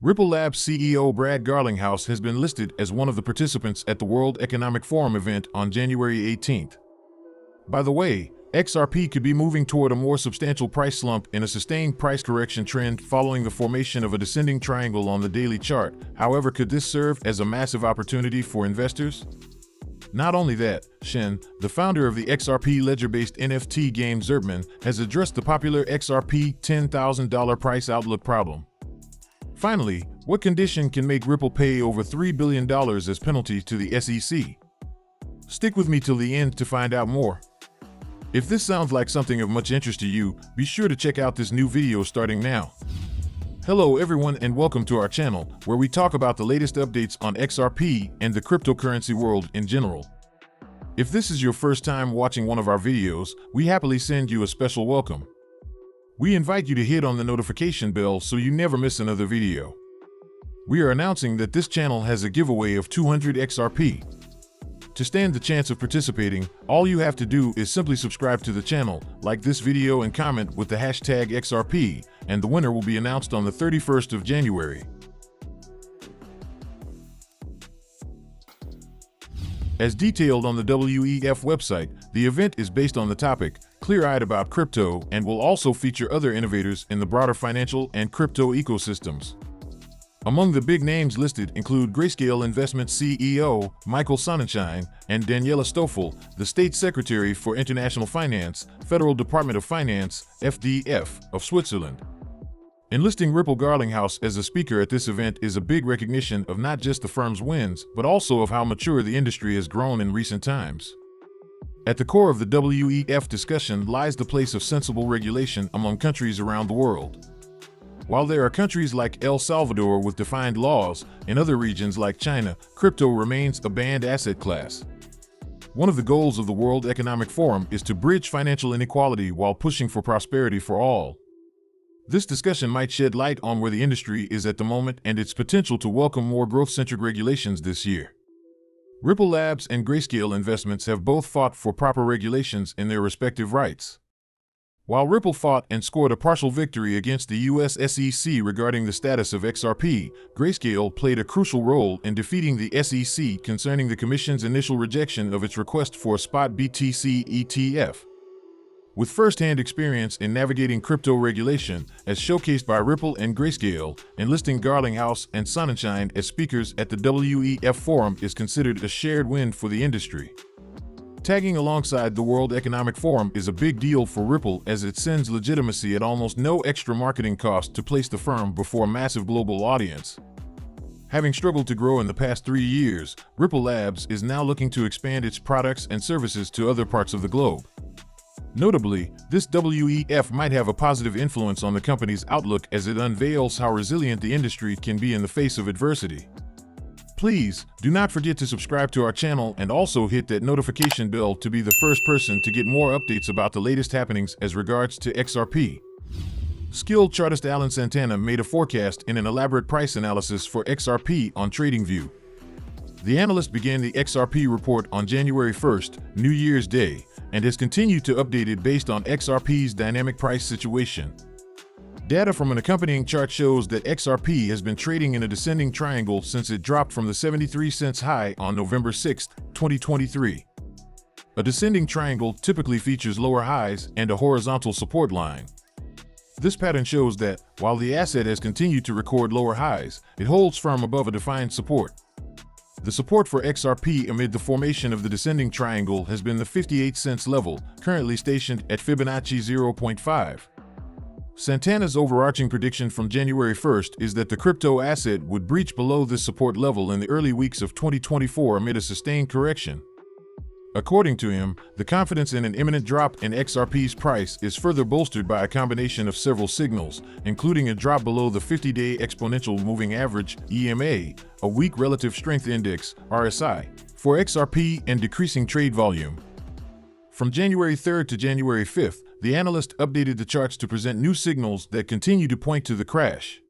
Ripple Labs CEO Brad Garlinghouse has been listed as one of the participants at the World Economic Forum event on January 18th. By the way, XRP could be moving toward a more substantial price slump in a sustained price correction trend following the formation of a descending triangle on the daily chart. However, could this serve as a massive opportunity for investors? Not only that, Shen, the founder of the XRP Ledger-based NFT game Zerpmon, has addressed the popular XRP $10,000 price outlook problem. Finally, what condition can make Ripple pay over $3 billion as penalty to the SEC? Stick with me till the end to find out more. If this sounds like something of much interest to you, be sure to check out this new video starting now. Hello everyone and welcome to our channel, where we talk about the latest updates on XRP and the cryptocurrency world in general. If this is your first time watching one of our videos, we happily send you a special welcome. We invite you to hit on the notification bell so you never miss another video. We are announcing that this channel has a giveaway of 200 XRP. To stand the chance of participating, all you have to do is simply subscribe to the channel, like this video and comment with the hashtag XRP, and the winner will be announced on the 31st of January. As detailed on the WEF website, the event is based on the topic, Clear-eyed about crypto, and will also feature other innovators in the broader financial and crypto ecosystems. Among the big names listed include Grayscale Investments CEO Michael Sonnenschein and Daniela Stoffel, the State Secretary for International Finance, Federal Department of Finance, FDF, of Switzerland. Enlisting Ripple Garlinghouse as a speaker at this event is a big recognition of not just the firm's wins, but also of how mature the industry has grown in recent times. At the core of the WEF discussion lies the place of sensible regulation among countries around the world. While there are countries like El Salvador with defined laws, in other regions like China, crypto remains a banned asset class. One of the goals of the World Economic Forum is to bridge financial inequality while pushing for prosperity for all. This discussion might shed light on where the industry is at the moment and its potential to welcome more growth-centric regulations this year. Ripple Labs and Grayscale Investments have both fought for proper regulations in their respective rights. While Ripple fought and scored a partial victory against the US SEC regarding the status of XRP, Grayscale played a crucial role in defeating the SEC concerning the Commission's initial rejection of its request for a spot BTC ETF. With first-hand experience in navigating crypto regulation, as showcased by Ripple and Grayscale, enlisting Garlinghouse and Sonnenschein as speakers at the WEF Forum is considered a shared win for the industry. Tagging alongside the World Economic Forum is a big deal for Ripple as it sends legitimacy at almost no extra marketing cost to place the firm before a massive global audience. Having struggled to grow in the past 3 years, Ripple Labs is now looking to expand its products and services to other parts of the globe. Notably, this WEF might have a positive influence on the company's outlook as it unveils how resilient the industry can be in the face of adversity. Please, do not forget to subscribe to our channel and also hit that notification bell to be the first person to get more updates about the latest happenings as regards to XRP. Skilled chartist Alan Santana made a forecast in an elaborate price analysis for XRP on TradingView. The analyst began the XRP report on January 1st, New Year's Day, and has continued to update it based on XRP's dynamic price situation. Data from an accompanying chart shows that XRP has been trading in a descending triangle since it dropped from the 73 cents high on November 6, 2023. A descending triangle typically features lower highs and a horizontal support line. This pattern shows that, while the asset has continued to record lower highs, it holds firm above a defined support. The support for XRP amid the formation of the descending triangle has been the 58 cents level, currently stationed at Fibonacci 0.5. Santana's overarching prediction from January 1st is that the crypto asset would breach below this support level in the early weeks of 2024 amid a sustained correction. According to him, the confidence in an imminent drop in XRP's price is further bolstered by a combination of several signals, including a drop below the 50-day exponential moving average (EMA), a weak relative strength index (RSI) for XRP, and decreasing trade volume. From January 3rd to January 5th, the analyst updated the charts to present new signals that continue to point to the crash.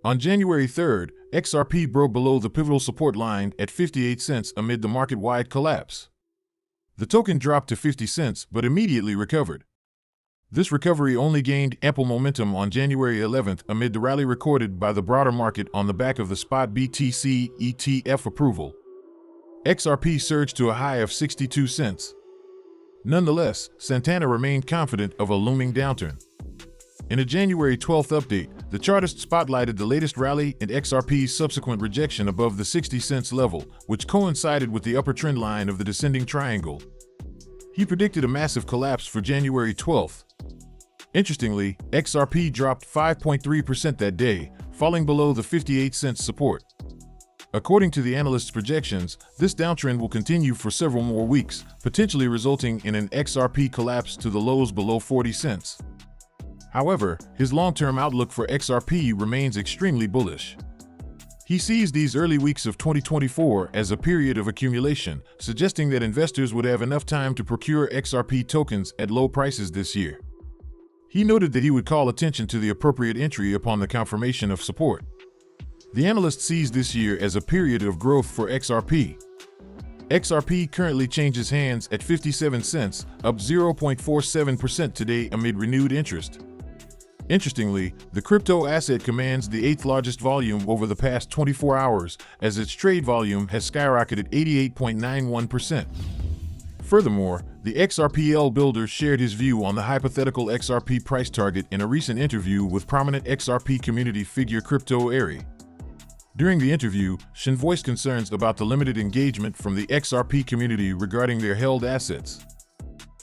On January 3rd, XRP broke below the pivotal support line at 58 cents amid the market-wide collapse. The token dropped to 50 cents but immediately recovered. This recovery only gained ample momentum on January 11th amid the rally recorded by the broader market on the back of the spot BTC ETF approval. XRP surged to a high of 62 cents. Nonetheless, Santana remained confident of a looming downturn. In a January 12th update, the chartist spotlighted the latest rally and XRP's subsequent rejection above the 60 cents level, which coincided with the upper trend line of the descending triangle. He predicted a massive collapse for January 12th. Interestingly, XRP dropped 5.3% that day, falling below the 58 cents support. According to the analyst's projections, this downtrend will continue for several more weeks, potentially resulting in an XRP collapse to the lows below 40 cents. However, his long-term outlook for XRP remains extremely bullish. He sees these early weeks of 2024 as a period of accumulation, suggesting that investors would have enough time to procure XRP tokens at low prices this year. He noted that he would call attention to the appropriate entry upon the confirmation of support. The analyst sees this year as a period of growth for XRP. XRP currently changes hands at 57 cents, up 0.47% today amid renewed interest. Interestingly, the crypto asset commands the 8th largest volume over the past 24 hours, as its trade volume has skyrocketed 88.91%. Furthermore, the XRPL builder shared his view on the hypothetical XRP price target in a recent interview with prominent XRP community figure Crypto Eri. During the interview, Shen voiced concerns about the limited engagement from the XRP community regarding their held assets.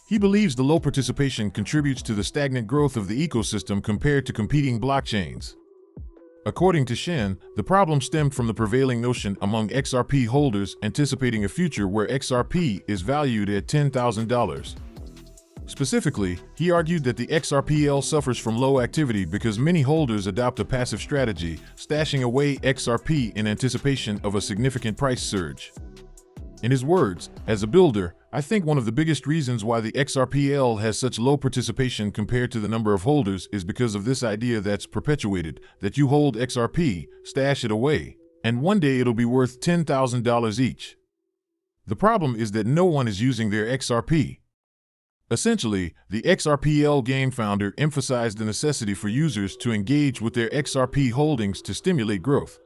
He believes the low participation contributes to the stagnant growth of the ecosystem compared to competing blockchains. According to Shen, the problem stemmed from the prevailing notion among XRP holders anticipating a future where XRP is valued at $10,000. Specifically, he argued that the XRPL suffers from low activity because many holders adopt a passive strategy, stashing away XRP in anticipation of a significant price surge. In his words, as a builder, I think one of the biggest reasons why the XRPL has such low participation compared to the number of holders is because of this idea that's perpetuated, that you hold XRP, stash it away, and one day it'll be worth $10,000 each. The problem is that no one is using their XRP. Essentially, the XRPL game founder emphasized the necessity for users to engage with their XRP holdings to stimulate growth.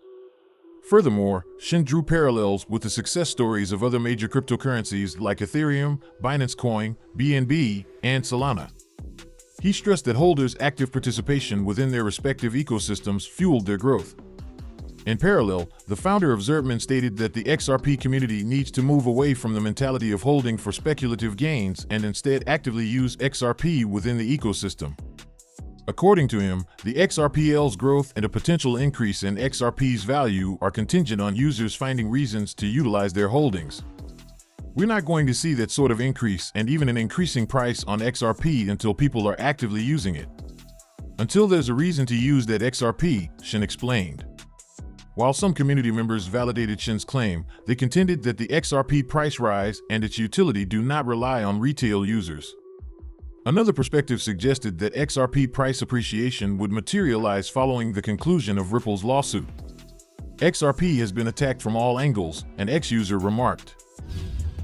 Furthermore, Shen drew parallels with the success stories of other major cryptocurrencies like Ethereum, Binance Coin, BNB, and Solana. He stressed that holders' active participation within their respective ecosystems fueled their growth. In parallel, the founder of Zerpmon stated that the XRP community needs to move away from the mentality of holding for speculative gains and instead actively use XRP within the ecosystem. According to him, the XRPL's growth and a potential increase in XRP's value are contingent on users finding reasons to utilize their holdings. We're not going to see that sort of increase and even an increasing price on XRP until people are actively using it. Until there's a reason to use that XRP, Shen explained. While some community members validated Shen's claim, they contended that the XRP price rise and its utility do not rely on retail users. Another perspective suggested that XRP price appreciation would materialize following the conclusion of Ripple's lawsuit. XRP has been attacked from all angles, an ex-user remarked.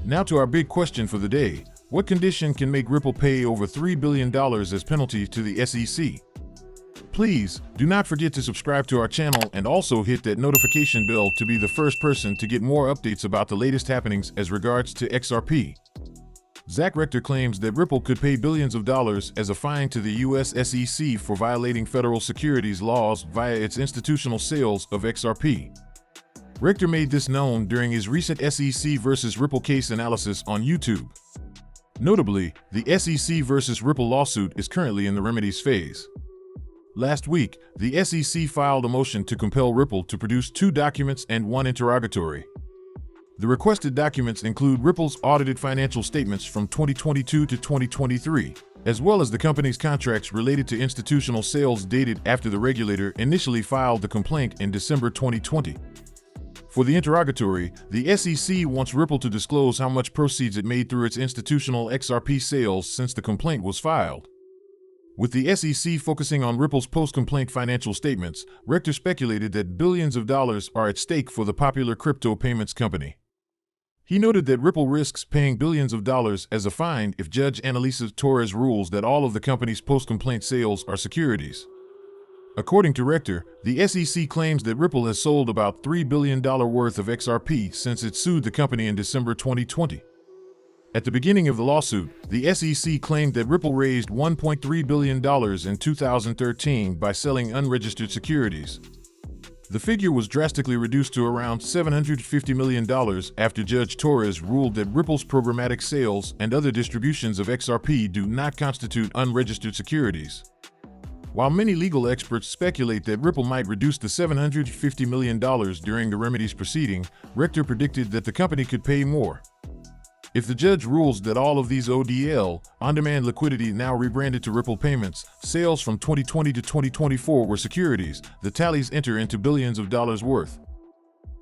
Now to our big question for the day: what condition can make Ripple pay over $3 billion as penalty to the SEC? Please, do not forget to subscribe to our channel and also hit that notification bell to be the first person to get more updates about the latest happenings as regards to XRP. Zach Rector claims that Ripple could pay billions of dollars as a fine to the US SEC for violating federal securities laws via its institutional sales of XRP. Rector made this known during his recent SEC versus Ripple case analysis on YouTube. Notably, the SEC versus Ripple lawsuit is currently in the remedies phase. Last week, the SEC filed a motion to compel Ripple to produce 2 documents and 1 interrogatory. The requested documents include Ripple's audited financial statements from 2022 to 2023, as well as the company's contracts related to institutional sales dated after the regulator initially filed the complaint in December 2020. For the interrogatory, the SEC wants Ripple to disclose how much proceeds it made through its institutional XRP sales since the complaint was filed. With the SEC focusing on Ripple's post-complaint financial statements, Rector speculated that billions of dollars are at stake for the popular crypto payments company. He noted that Ripple risks paying billions of dollars as a fine if Judge Annalisa Torres rules that all of the company's post-complaint sales are securities. According to Rector, the SEC claims that Ripple has sold about $3 billion worth of XRP since it sued the company in December 2020. At the beginning of the lawsuit, the SEC claimed that Ripple raised $1.3 billion in 2013 by selling unregistered securities. The figure was drastically reduced to around $750 million after Judge Torres ruled that Ripple's programmatic sales and other distributions of XRP do not constitute unregistered securities. While many legal experts speculate that Ripple might reduce the $750 million during the remedies proceeding, Rector predicted that the company could pay more. If the judge rules that all of these ODL, on-demand liquidity now rebranded to Ripple payments, sales from 2020 to 2024 were securities, the tallies enter into billions of dollars worth.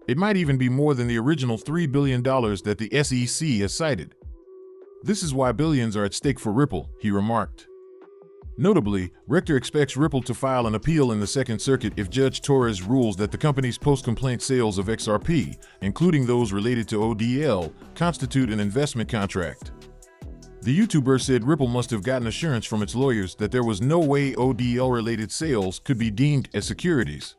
It might even be more than the original $3 billion that the SEC has cited. This is why billions are at stake for Ripple, he remarked. Notably, Rector expects Ripple to file an appeal in the Second Circuit if Judge Torres rules that the company's post-complaint sales of XRP, including those related to ODL, constitute an investment contract. The YouTuber said Ripple must have gotten assurance from its lawyers that there was no way ODL-related sales could be deemed as securities.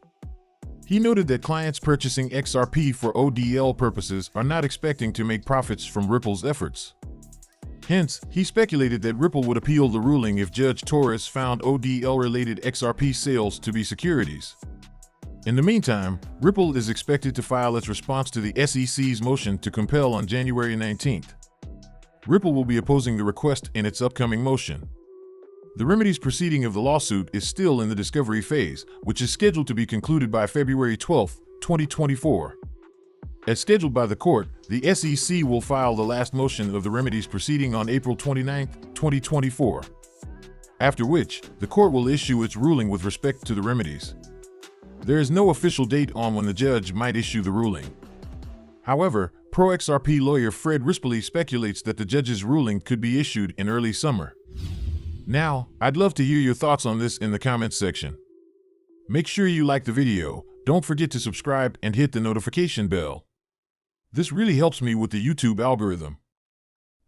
He noted that clients purchasing XRP for ODL purposes are not expecting to make profits from Ripple's efforts. Hence, he speculated that Ripple would appeal the ruling if Judge Torres found ODL-related XRP sales to be securities. In the meantime, Ripple is expected to file its response to the SEC's motion to compel on January 19th. Ripple will be opposing the request in its upcoming motion. The remedies proceeding of the lawsuit is still in the discovery phase, which is scheduled to be concluded by February 12, 2024. As scheduled by the court, the SEC will file the last motion of the remedies proceeding on April 29, 2024. After which, the court will issue its ruling with respect to the remedies. There is no official date on when the judge might issue the ruling. However, pro-XRP lawyer Fred Rispoli speculates that the judge's ruling could be issued in early summer. Now, I'd love to hear your thoughts on this in the comments section. Make sure you like the video, don't forget to subscribe and hit the notification bell. This really helps me with the YouTube algorithm.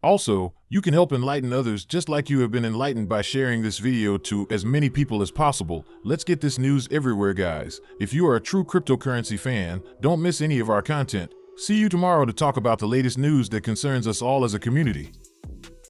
Also, you can help enlighten others just like you have been enlightened by sharing this video to as many people as possible. Let's get this news everywhere, guys. If you are a true cryptocurrency fan, don't miss any of our content. See you tomorrow to talk about the latest news that concerns us all as a community.